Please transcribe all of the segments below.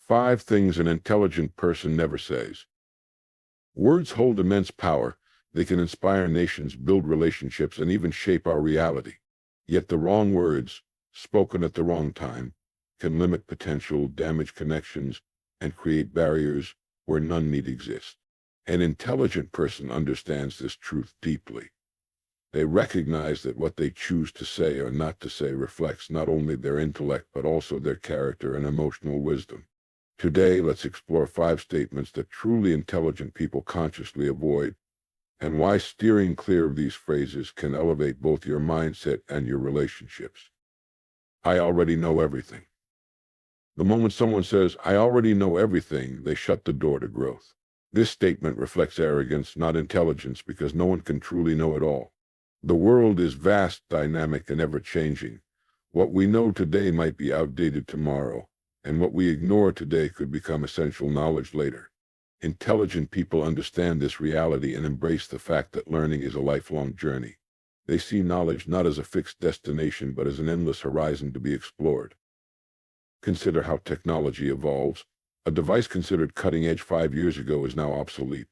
5 things an intelligent person never says. Words hold immense power. They can inspire nations, build relationships, and even shape our reality. Yet the wrong words, spoken at the wrong time, can limit potential, damage connections, and create barriers where none need exist. An intelligent person understands this truth deeply. They recognize that what they choose to say or not to say reflects not only their intellect but also their character and emotional wisdom. Today, let's explore 5 statements that truly intelligent people consciously avoid, and why steering clear of these phrases can elevate both your mindset and your relationships. I already know everything. The moment someone says, I already know everything, they shut the door to growth. This statement reflects arrogance, not intelligence, because no one can truly know it all. The world is vast, dynamic, and ever-changing. What we know today might be outdated tomorrow, and what we ignore today could become essential knowledge later. Intelligent people understand this reality and embrace the fact that learning is a lifelong journey. They see knowledge not as a fixed destination, but as an endless horizon to be explored. Consider how technology evolves. A device considered cutting-edge 5 years ago is now obsolete.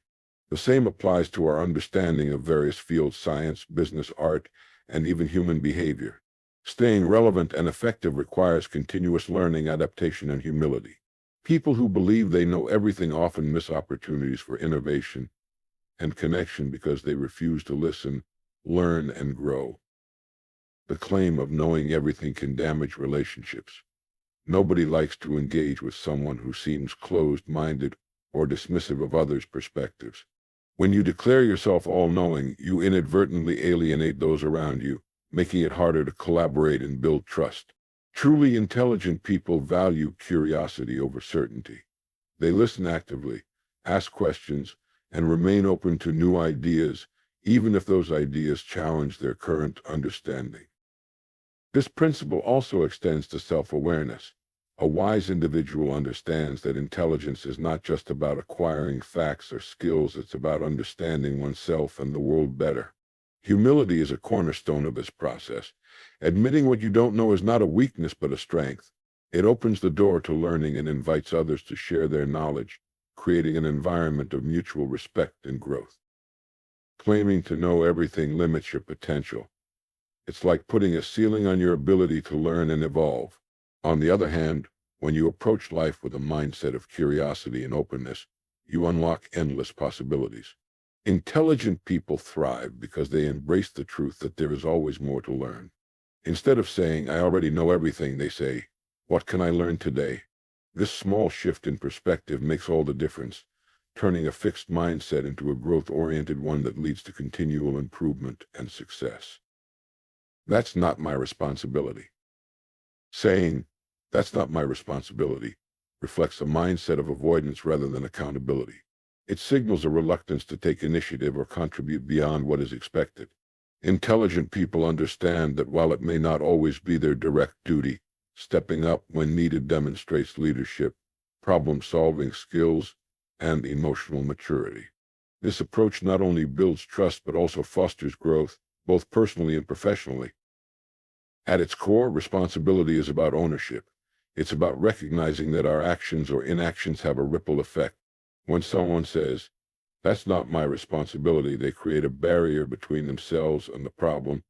The same applies to our understanding of various fields: science, business, art, and even human behavior. Staying relevant and effective requires continuous learning, adaptation, and humility. People who believe they know everything often miss opportunities for innovation and connection because they refuse to listen, learn, and grow. The claim of knowing everything can damage relationships. Nobody likes to engage with someone who seems closed-minded or dismissive of others' perspectives. When you declare yourself all-knowing, you inadvertently alienate those around you, making it harder to collaborate and build trust. Truly intelligent people value curiosity over certainty. They listen actively, ask questions, and remain open to new ideas, even if those ideas challenge their current understanding. This principle also extends to self-awareness. A wise individual understands that intelligence is not just about acquiring facts or skills, it's about understanding oneself and the world better. Humility is a cornerstone of this process. Admitting what you don't know is not a weakness but a strength. It opens the door to learning and invites others to share their knowledge, creating an environment of mutual respect and growth. Claiming to know everything limits your potential. It's like putting a ceiling on your ability to learn and evolve. On the other hand, when you approach life with a mindset of curiosity and openness, you unlock endless possibilities. Intelligent people thrive because they embrace the truth that there is always more to learn. Instead of saying, I already know everything, they say, what can I learn today? This small shift in perspective makes all the difference, turning a fixed mindset into a growth-oriented one that leads to continual improvement and success. That's not my responsibility. Saying, that's not my responsibility, reflects a mindset of avoidance rather than accountability. It signals a reluctance to take initiative or contribute beyond what is expected. Intelligent people understand that while it may not always be their direct duty, stepping up when needed demonstrates leadership, problem-solving skills, and emotional maturity. This approach not only builds trust but also fosters growth, both personally and professionally. At its core, responsibility is about ownership. It's about recognizing that our actions or inactions have a ripple effect. When someone says, that's not my responsibility, they create a barrier between themselves and the problem,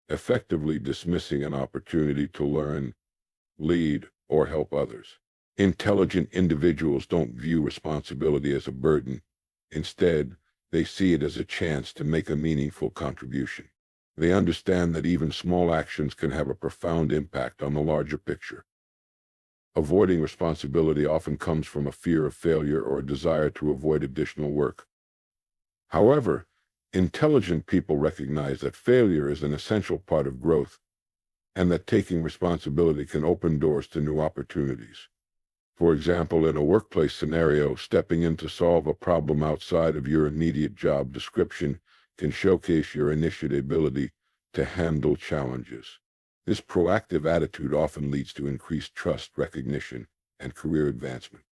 effectively dismissing an opportunity to learn, lead, or help others. Intelligent individuals don't view responsibility as a burden. Instead, they see it as a chance to make a meaningful contribution. They understand that even small actions can have a profound impact on the larger picture. Avoiding responsibility often comes from a fear of failure or a desire to avoid additional work. However, intelligent people recognize that failure is an essential part of growth, and that taking responsibility can open doors to new opportunities. For example, in a workplace scenario, stepping in to solve a problem outside of your immediate job description can showcase your initiative ability to handle challenges. This proactive attitude often leads to increased trust, recognition, and career advancement.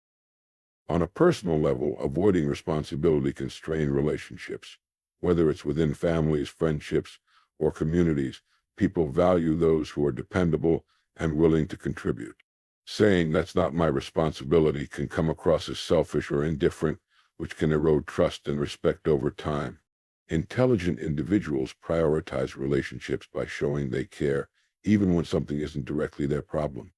On a personal level, avoiding responsibility can strain relationships. Whether it's within families, friendships, or communities, people value those who are dependable and willing to contribute. Saying that's not my responsibility can come across as selfish or indifferent, which can erode trust and respect over time. Intelligent individuals prioritize relationships by showing they care, even when something isn't directly their problem.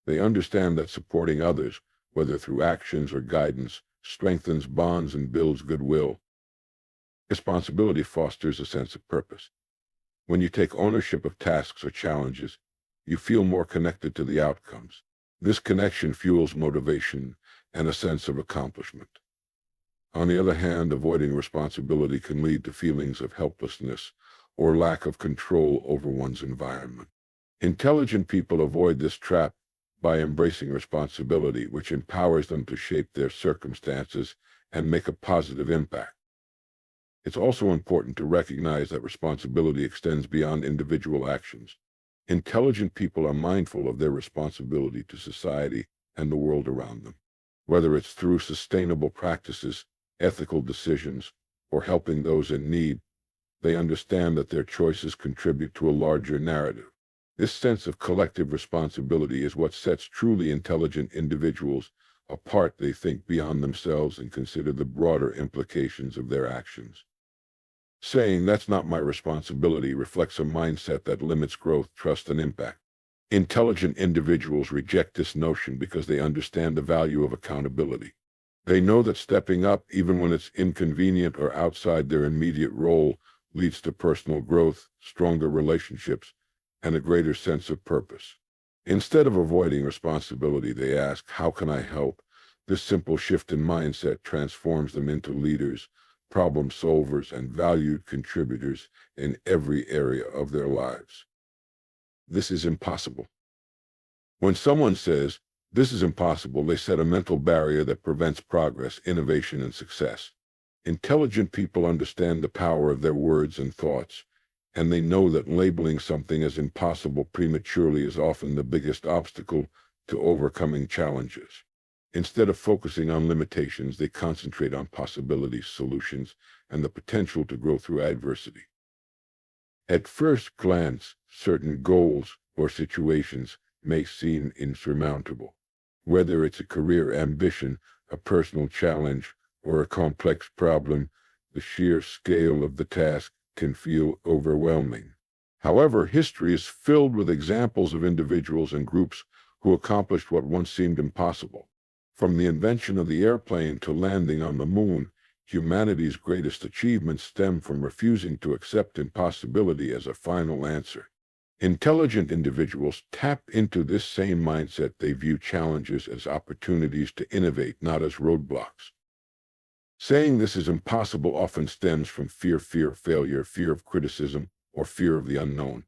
They understand that supporting others, whether through actions or guidance, strengthens bonds and builds goodwill. Responsibility fosters a sense of purpose. When you take ownership of tasks or challenges, you feel more connected to the outcomes. This connection fuels motivation and a sense of accomplishment. On the other hand, avoiding responsibility can lead to feelings of helplessness or lack of control over one's environment. Intelligent people avoid this trap by embracing responsibility, which empowers them to shape their circumstances and make a positive impact. It's also important to recognize that responsibility extends beyond individual actions. Intelligent people are mindful of their responsibility to society and the world around them. Whether it's through sustainable practices, ethical decisions, or helping those in need, they understand that their choices contribute to a larger narrative. This sense of collective responsibility is what sets truly intelligent individuals apart. They think beyond themselves and consider the broader implications of their actions. Saying that's not my responsibility reflects a mindset that limits growth, trust, and impact. Intelligent individuals reject this notion because they understand the value of accountability. They know that stepping up, even when it's inconvenient or outside their immediate role, leads to personal growth, stronger relationships, and a greater sense of purpose. Instead of avoiding responsibility, they ask, how can I help? This simple shift in mindset transforms them into leaders, problem solvers, and valued contributors in every area of their lives. This is impossible. When someone says, this is impossible, they set a mental barrier that prevents progress, innovation, and success. Intelligent people understand the power of their words and thoughts, and they know that labeling something as impossible prematurely is often the biggest obstacle to overcoming challenges. Instead of focusing on limitations, they concentrate on possibilities, solutions, and the potential to grow through adversity. At first glance, certain goals or situations may seem insurmountable. Whether it's a career ambition, a personal challenge, or a complex problem, the sheer scale of the task can feel overwhelming. However, history is filled with examples of individuals and groups who accomplished what once seemed impossible. From the invention of the airplane to landing on the moon, humanity's greatest achievements stem from refusing to accept impossibility as a final answer. Intelligent individuals tap into this same mindset. They view challenges as opportunities to innovate, not as roadblocks. Saying this is impossible often stems from fear of failure, fear of criticism, or fear of the unknown.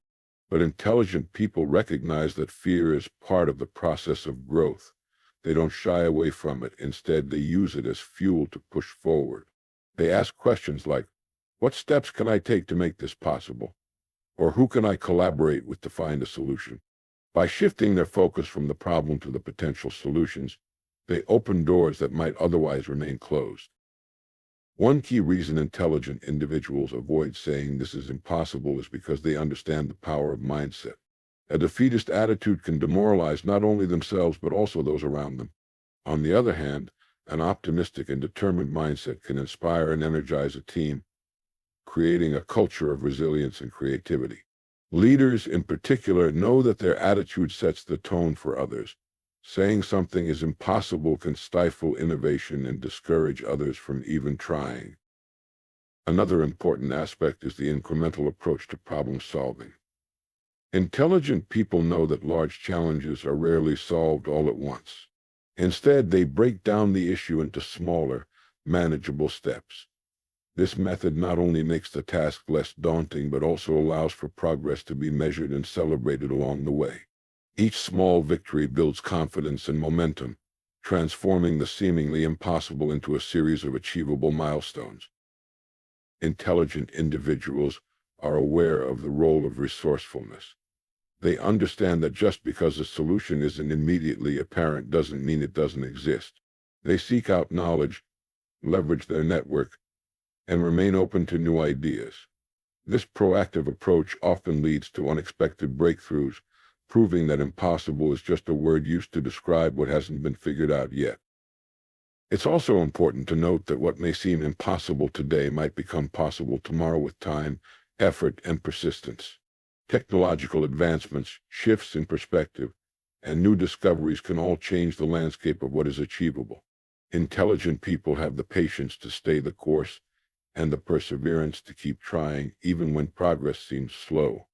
But intelligent people recognize that fear is part of the process of growth. They don't shy away from it. Instead, they use it as fuel to push forward. They ask questions like, what steps can I take to make this possible? Or who can I collaborate with to find a solution? By shifting their focus from the problem to the potential solutions, they open doors that might otherwise remain closed. One key reason intelligent individuals avoid saying this is impossible is because they understand the power of mindset. A defeatist attitude can demoralize not only themselves but also those around them. On the other hand, an optimistic and determined mindset can inspire and energize a team, creating a culture of resilience and creativity. Leaders, in particular, know that their attitude sets the tone for others. Saying something is impossible can stifle innovation and discourage others from even trying. Another important aspect is the incremental approach to problem solving. Intelligent people know that large challenges are rarely solved all at once. Instead, they break down the issue into smaller, manageable steps. This method not only makes the task less daunting, but also allows for progress to be measured and celebrated along the way. Each small victory builds confidence and momentum, transforming the seemingly impossible into a series of achievable milestones. Intelligent individuals are aware of the role of resourcefulness. They understand that just because a solution isn't immediately apparent doesn't mean it doesn't exist. They seek out knowledge, leverage their network, and remain open to new ideas. This proactive approach often leads to unexpected breakthroughs, proving that impossible is just a word used to describe what hasn't been figured out yet. It's also important to note that what may seem impossible today might become possible tomorrow with time, effort, and persistence. Technological advancements, shifts in perspective, and new discoveries can all change the landscape of what is achievable. Intelligent people have the patience to stay the course and the perseverance to keep trying even when progress seems slow.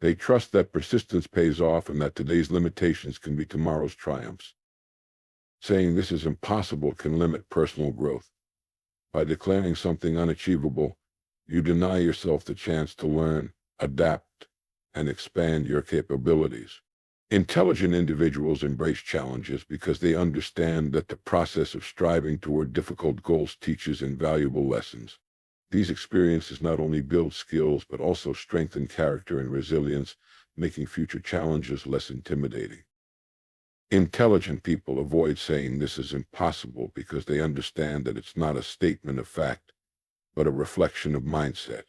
They trust that persistence pays off and that today's limitations can be tomorrow's triumphs. Saying this is impossible can limit personal growth. By declaring something unachievable, you deny yourself the chance to learn, adapt, and expand your capabilities. Intelligent individuals embrace challenges because they understand that the process of striving toward difficult goals teaches invaluable lessons. These experiences not only build skills but also strengthen character and resilience, making future challenges less intimidating. Intelligent people avoid saying this is impossible because they understand that it's not a statement of fact, but a reflection of mindset.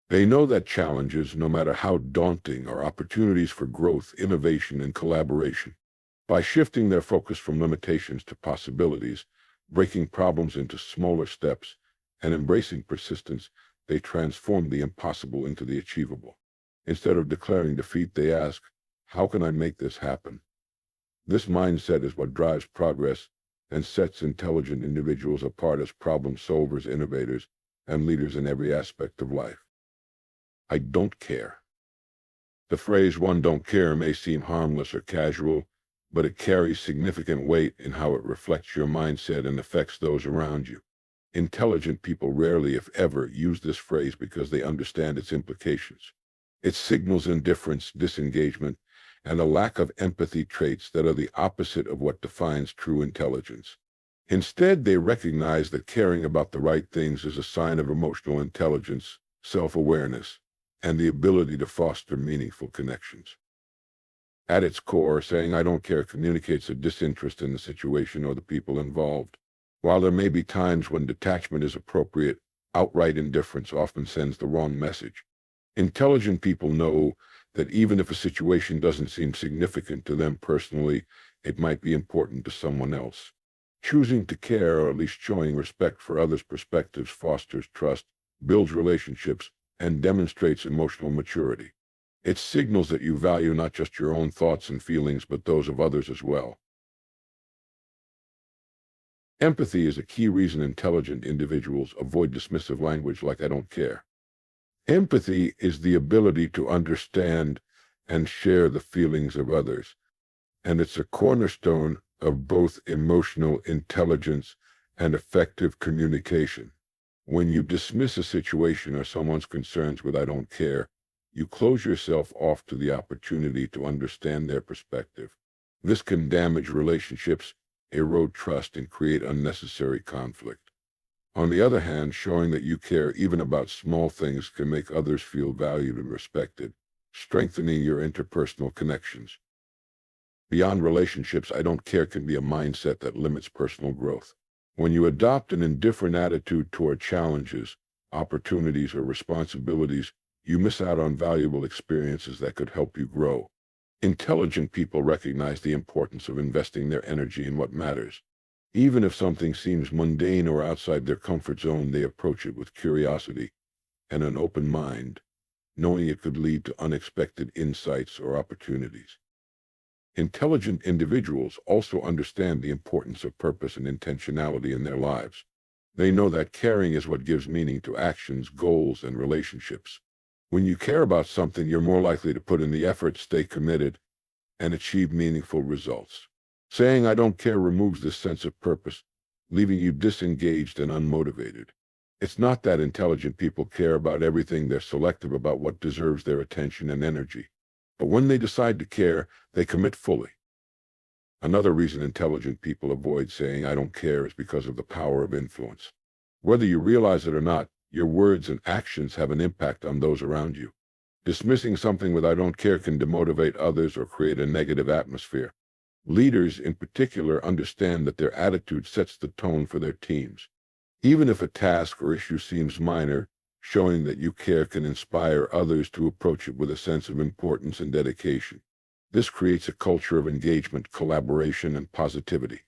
They know that challenges, no matter how daunting, are opportunities for growth, innovation, and collaboration. By shifting their focus from limitations to possibilities, breaking problems into smaller steps, and embracing persistence, they transform the impossible into the achievable. Instead of declaring defeat, they ask, "How can I make this happen?" This mindset is what drives progress and sets intelligent individuals apart as problem solvers, innovators, and leaders in every aspect of life. I don't care. The phrase "one don't care" may seem harmless or casual, but it carries significant weight in how it reflects your mindset and affects those around you. Intelligent people rarely, if ever, use this phrase because they understand its implications. It signals indifference, disengagement, and a lack of empathy, traits that are the opposite of what defines true intelligence. Instead, they recognize that caring about the right things is a sign of emotional intelligence, self-awareness, and the ability to foster meaningful connections. At its core, saying "I don't care" communicates a disinterest in the situation or the people involved. While there may be times when detachment is appropriate, outright indifference often sends the wrong message. Intelligent people know that even if a situation doesn't seem significant to them personally, it might be important to someone else. Choosing to care, or at least showing respect for others' perspectives, fosters trust, builds relationships, and demonstrates emotional maturity. It signals that you value not just your own thoughts and feelings, but those of others as well. Empathy is a key reason intelligent individuals avoid dismissive language like "I don't care." Empathy is the ability to understand and share the feelings of others, and it's a cornerstone of both emotional intelligence and effective communication. When you dismiss a situation or someone's concerns with "I don't care," you close yourself off to the opportunity to understand their perspective. This can damage relationships, erode trust, and create unnecessary conflict. On the other hand, showing that you care even about small things can make others feel valued and respected, strengthening your interpersonal connections. Beyond relationships, "I don't care" can be a mindset that limits personal growth. When you adopt an indifferent attitude toward challenges, opportunities, or responsibilities, you miss out on valuable experiences that could help you grow. Intelligent people recognize the importance of investing their energy in what matters. Even if something seems mundane or outside their comfort zone, they approach it with curiosity and an open mind, knowing it could lead to unexpected insights or opportunities. Intelligent individuals also understand the importance of purpose and intentionality in their lives. They know that caring is what gives meaning to actions, goals, and relationships. When you care about something, you're more likely to put in the effort, stay committed, and achieve meaningful results. Saying "I don't care" removes this sense of purpose, leaving you disengaged and unmotivated. It's not that intelligent people care about everything; they're selective about what deserves their attention and energy. But when they decide to care, they commit fully. Another reason intelligent people avoid saying "I don't care" is because of the power of influence. Whether you realize it or not, your words and actions have an impact on those around you. Dismissing something with "I don't care" can demotivate others or create a negative atmosphere. Leaders, in particular, understand that their attitude sets the tone for their teams. Even if a task or issue seems minor, showing that you care can inspire others to approach it with a sense of importance and dedication. This creates a culture of engagement, collaboration, and positivity.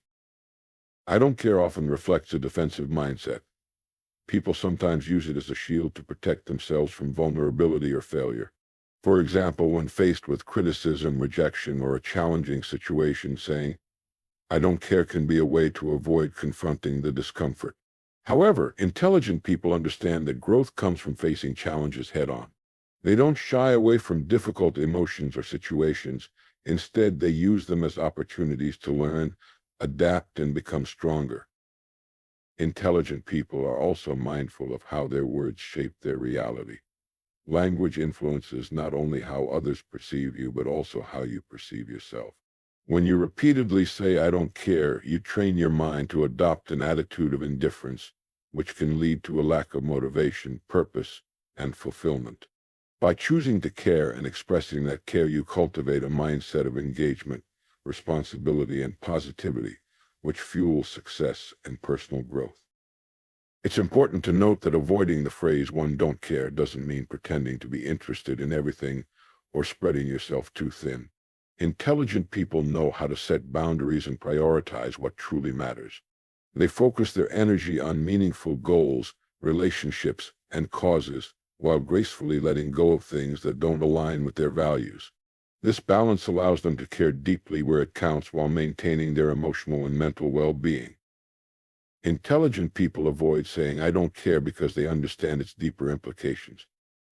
I don't care often reflects a defensive mindset. People sometimes use it as a shield to protect themselves from vulnerability or failure. For example, when faced with criticism, rejection, or a challenging situation, saying, "I don't care" can be a way to avoid confronting the discomfort. However, intelligent people understand that growth comes from facing challenges head-on. They don't shy away from difficult emotions or situations. Instead, they use them as opportunities to learn, adapt, and become stronger. Intelligent people are also mindful of how their words shape their reality. Language influences not only how others perceive you, but also how you perceive yourself. When you repeatedly say, "I don't care," you train your mind to adopt an attitude of indifference, which can lead to a lack of motivation, purpose, and fulfillment. By choosing to care and expressing that care, you cultivate a mindset of engagement, responsibility, and positivity, which fuels success and personal growth. It's important to note that avoiding the phrase "one don't care" doesn't mean pretending to be interested in everything or spreading yourself too thin. Intelligent people know how to set boundaries and prioritize what truly matters. They focus their energy on meaningful goals, relationships, and causes, while gracefully letting go of things that don't align with their values. This balance allows them to care deeply where it counts while maintaining their emotional and mental well-being. Intelligent people avoid saying "I don't care" because they understand its deeper implications.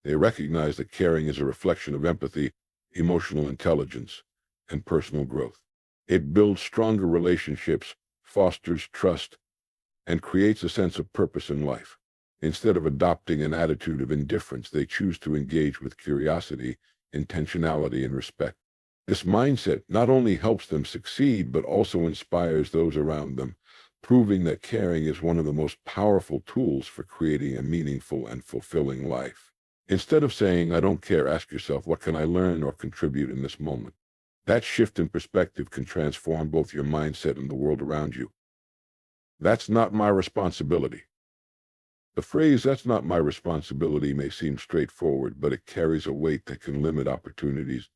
They recognize that caring is a reflection of empathy, emotional intelligence, and personal growth. It builds stronger relationships, fosters trust, and creates a sense of purpose in life. Instead of adopting an attitude of indifference, they choose to engage with curiosity, intentionality, and respect. This mindset not only helps them succeed, but also inspires those around them, proving that caring is one of the most powerful tools for creating a meaningful and fulfilling life. Instead of saying "I don't care," ask yourself, "What can I learn or contribute in this moment?" That shift in perspective can transform both your mindset and the world around you. That's not my responsibility. The phrase "that's not my responsibility" may seem straightforward, but it carries a weight that can limit opportunities,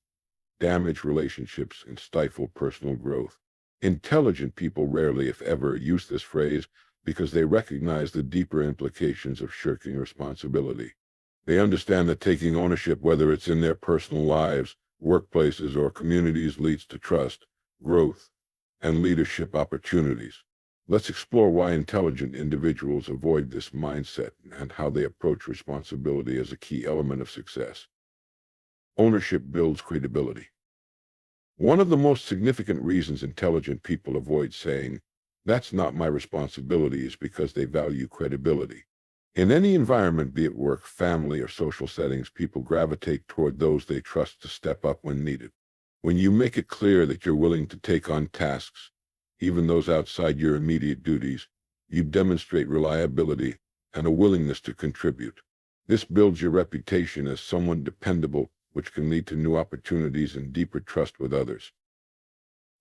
damage relationships, and stifle personal growth. Intelligent people rarely, if ever, use this phrase because they recognize the deeper implications of shirking responsibility. They understand that taking ownership, whether it's in their personal lives, workplaces, or communities, leads to trust, growth, and leadership opportunities. Let's explore why intelligent individuals avoid this mindset and how they approach responsibility as a key element of success. Ownership builds credibility. One of the most significant reasons intelligent people avoid saying "that's not my responsibility" is because they value credibility. In any environment, be it work, family, or social settings, people gravitate toward those they trust to step up when needed. When you make it clear that you're willing to take on tasks, even those outside your immediate duties, you demonstrate reliability and a willingness to contribute. This builds your reputation as someone dependable, which can lead to new opportunities and deeper trust with others.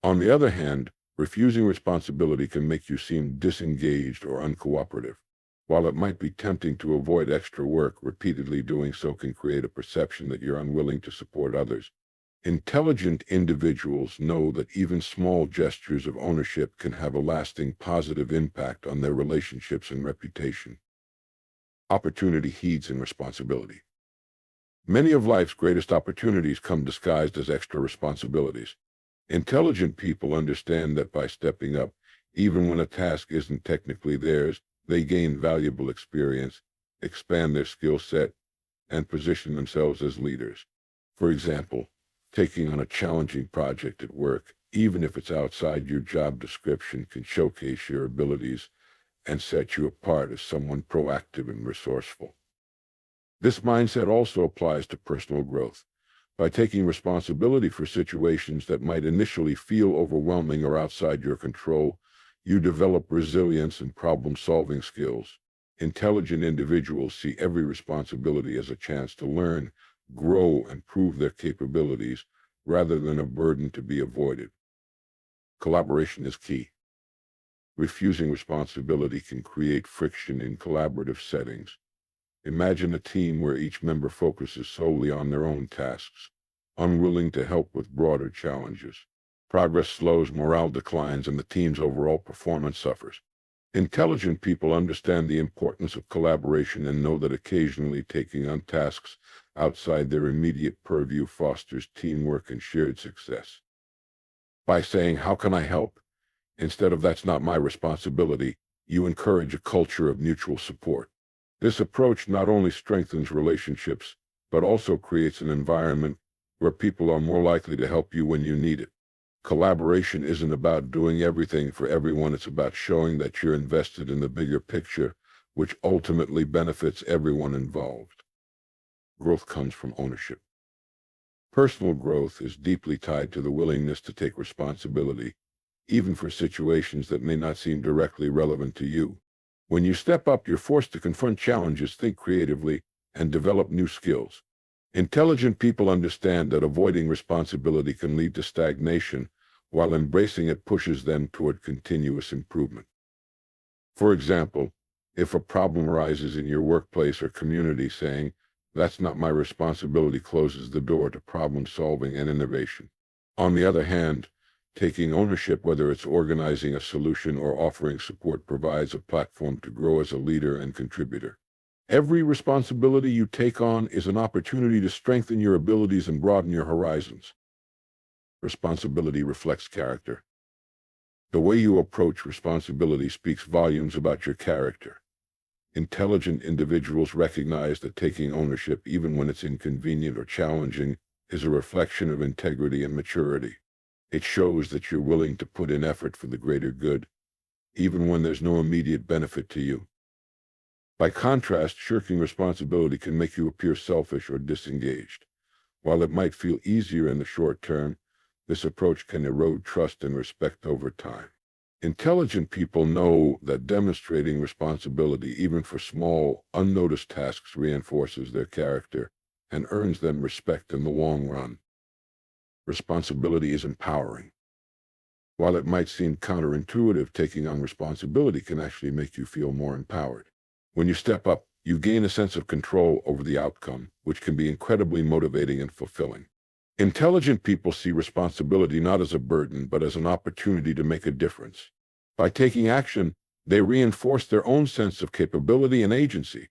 On the other hand, refusing responsibility can make you seem disengaged or uncooperative. While it might be tempting to avoid extra work, repeatedly doing so can create a perception that you're unwilling to support others. Intelligent individuals know that even small gestures of ownership can have a lasting positive impact on their relationships and reputation. Opportunity heeds in responsibility. Many of life's greatest opportunities come disguised as extra responsibilities. Intelligent people understand that by stepping up, even when a task isn't technically theirs, they gain valuable experience, expand their skill set, and position themselves as leaders. For example, taking on a challenging project at work, even if it's outside your job description, can showcase your abilities and set you apart as someone proactive and resourceful. This mindset also applies to personal growth. By taking responsibility for situations that might initially feel overwhelming or outside your control, you develop resilience and problem-solving skills. Intelligent individuals see every responsibility as a chance to learn, grow, and prove their capabilities, rather than a burden to be avoided. Collaboration is key. Refusing responsibility can create friction in collaborative settings. Imagine a team where each member focuses solely on their own tasks. unwilling to help with broader challenges. Progress slows, morale declines, and the team's overall performance suffers. Intelligent people understand the importance of collaboration and know that occasionally taking on tasks outside their immediate purview fosters teamwork and shared success. By saying, "How can I help?" instead of "That's not my responsibility," you encourage a culture of mutual support. This approach not only strengthens relationships, but also creates an environment where people are more likely to help you when you need it. Collaboration isn't about doing everything for everyone, it's about showing that you're invested in the bigger picture, which ultimately benefits everyone involved. Growth comes from ownership. Personal growth is deeply tied to the willingness to take responsibility, even for situations that may not seem directly relevant to you. When you step up, you're forced to confront challenges, think creatively, and develop new skills. Intelligent people understand that avoiding responsibility can lead to stagnation, while embracing it pushes them toward continuous improvement. For example, if a problem arises in your workplace or community, saying, "That's not my responsibility," closes the door to problem solving and innovation. On the other hand, taking ownership, whether it's organizing a solution or offering support, provides a platform to grow as a leader and contributor. Every responsibility you take on is an opportunity to strengthen your abilities and broaden your horizons. Responsibility reflects character. The way you approach responsibility speaks volumes about your character. Intelligent individuals recognize that taking ownership, even when it's inconvenient or challenging, is a reflection of integrity and maturity. It shows that you're willing to put in effort for the greater good, even when there's no immediate benefit to you. By contrast, shirking responsibility can make you appear selfish or disengaged. While it might feel easier in the short term, this approach can erode trust and respect over time. Intelligent people know that demonstrating responsibility, even for small, unnoticed tasks, reinforces their character and earns them respect in the long run. Responsibility is empowering. While it might seem counterintuitive, taking on responsibility can actually make you feel more empowered. When you step up, you gain a sense of control over the outcome, which can be incredibly motivating and fulfilling. Intelligent people see responsibility not as a burden, but as an opportunity to make a difference. By taking action, they reinforce their own sense of capability and agency.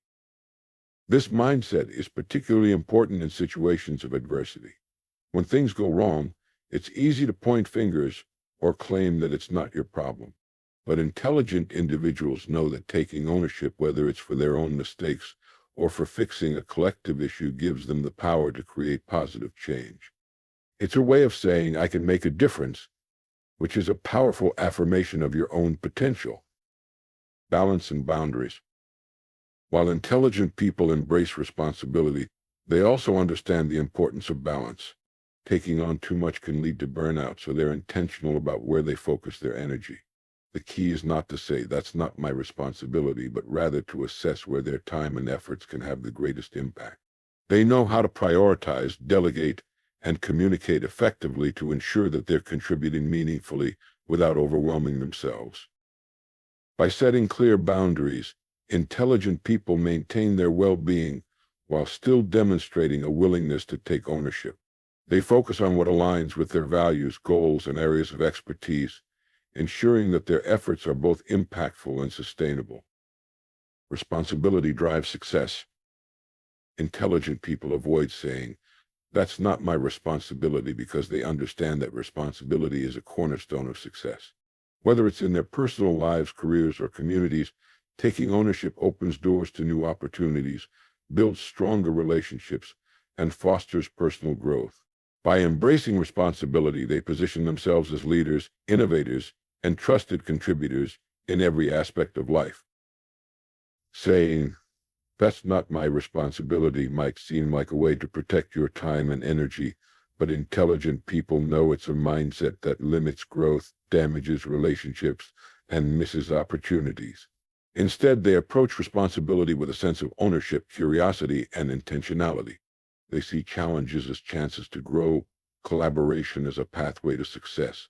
This mindset is particularly important in situations of adversity. When things go wrong, it's easy to point fingers or claim that it's not your problem. But intelligent individuals know that taking ownership, whether it's for their own mistakes or for fixing a collective issue, gives them the power to create positive change. It's a way of saying, "I can make a difference," which is a powerful affirmation of your own potential. Balance and boundaries. While intelligent people embrace responsibility, they also understand the importance of balance. Taking on too much can lead to burnout, so they're intentional about where they focus their energy. The key is not to say, "That's not my responsibility," but rather to assess where their time and efforts can have the greatest impact. They know how to prioritize, delegate, and communicate effectively to ensure that they're contributing meaningfully without overwhelming themselves. By setting clear boundaries, intelligent people maintain their well-being while still demonstrating a willingness to take ownership. They focus on what aligns with their values, goals, and areas of expertise, ensuring that their efforts are both impactful and sustainable. Responsibility drives success. Intelligent people avoid saying, "That's not my responsibility," because they understand that responsibility is a cornerstone of success. Whether it's in their personal lives, careers, or communities, taking ownership opens doors to new opportunities, builds stronger relationships, and fosters personal growth. By embracing responsibility, they position themselves as leaders, innovators, and trusted contributors in every aspect of life. Saying, "That's not my responsibility," might seem like a way to protect your time and energy, but intelligent people know it's a mindset that limits growth, damages relationships, and misses opportunities. Instead, they approach responsibility with a sense of ownership, curiosity, and intentionality. They see challenges as chances to grow, collaboration as a pathway to success,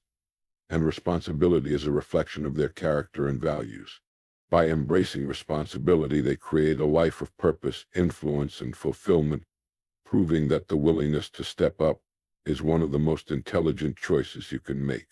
and responsibility as a reflection of their character and values. By embracing responsibility, they create a life of purpose, influence, and fulfillment, proving that the willingness to step up, is one of the most intelligent choices you can make.